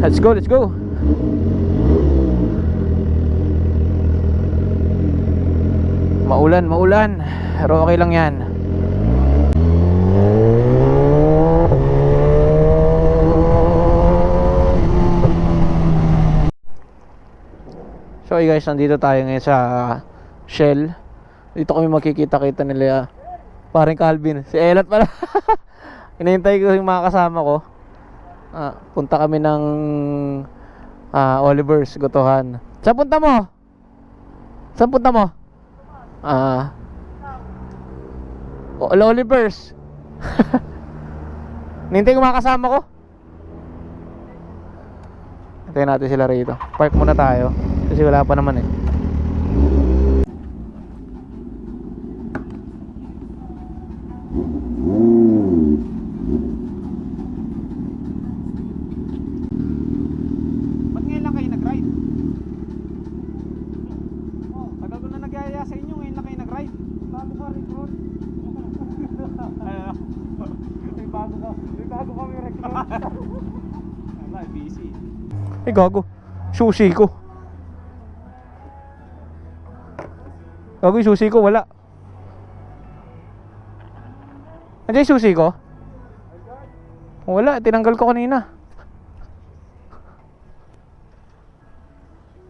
Let's go, let's go. Maulan, maulan. Pero okay lang yan. So hey guys, nandito tayo ngayon sa Shell. Dito kami makikita-kita nila paring Calvin. Si Elat pala. Hinihintay ko yung mga kasama ko. Punta kami ng Oliver's Gotohan. Saan punta mo? Saan punta mo? Oliver's. Hinihintay ko mga kasama ko. Hintayin natin sila rito. Park muna tayo kasi wala pa naman eh. Ba't ngayon lang kayo nag-ride? Tagal ko na nagyaya sa inyo, ngayon lang kayo nag-ride. Bago ka recruit. May bago kami recruit. Wala, busy. Ay gago, sushi ko. Gago yung sushi ko, wala. Andiyan yung sushi ko? Wala, tinanggal ko kanina.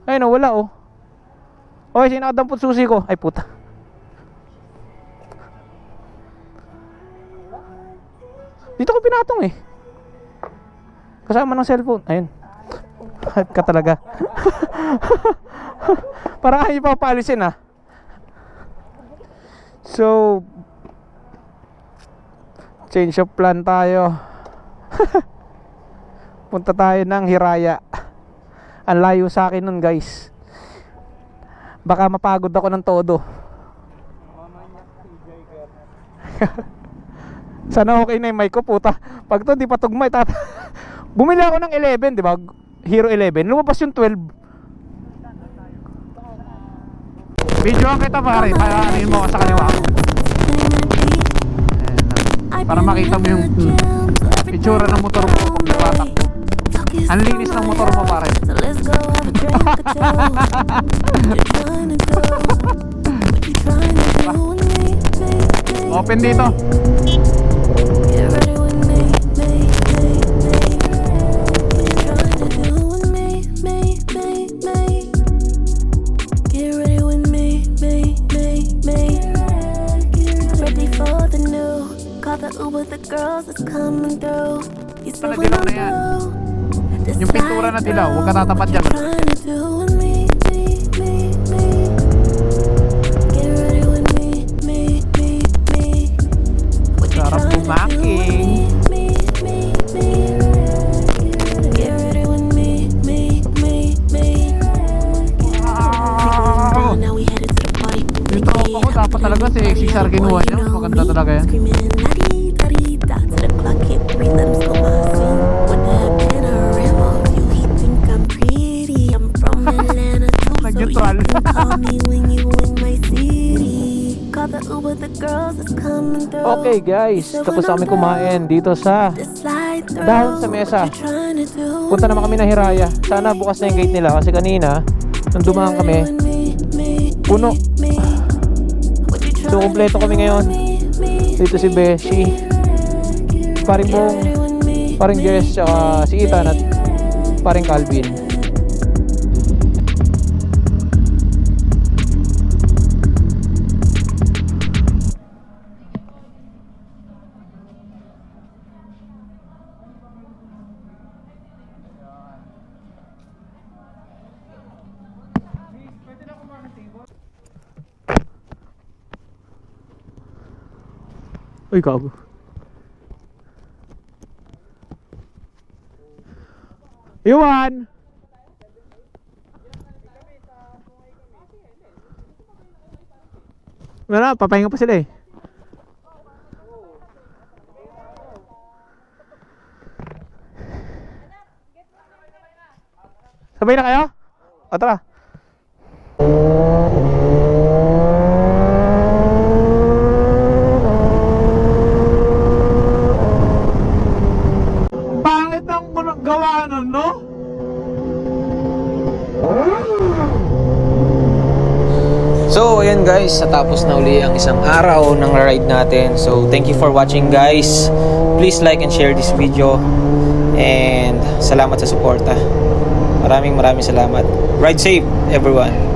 Ayun o, wala o. Okay, sinakadampot sushi ko. Ay puta. Dito ko pinatong eh. Kasama ng cellphone. Ayun. Hype ka talaga. Parang ayaw pa paalisin ah. So change of plan tayo. Punta tayo ng Hiraya. Ang layo sa akin nun guys. Baka mapagod ako ng todo. Sana okay na yung mic ko puta. Pag to di pa tugma bumili ako ng 11 di ba? Hero 11. Lumabas yung 12. Videoan kita pare. Paano mo sa kaliwa ko. Para makita mo yung itsura ng motor mo pag napatakbo. Ang linis ng motor mo pare. Open dito. Dilaw na yan. Yung pintura na dilaw, huwag ka tatapat dyan. Sarap bumaking. Yung tropa ko dapat talaga si XXR kinuha niya. Maganda talaga yan. Nag-neutral. Okay guys, tapos kami kumain dito sa dahon sa mesa. Punta naman kami ng Hiraya. Sana bukas na yung gate nila kasi kanina nung dumaan kami puno. So kompleto kami ngayon. Dito si Beshi, paring Bong, paring Jess, tsaka si Ethan at paring Calvin. Uy, gago. Iwan! Wala, papahinga pa sila eh. Sabay na kayo? O tara. Gawa nun, no? So, ayan guys, natapos na uli ang isang araw ng ride natin. So, thank you for watching guys. Please like and share this video. And salamat sa suporta. Maraming salamat. Ride safe everyone.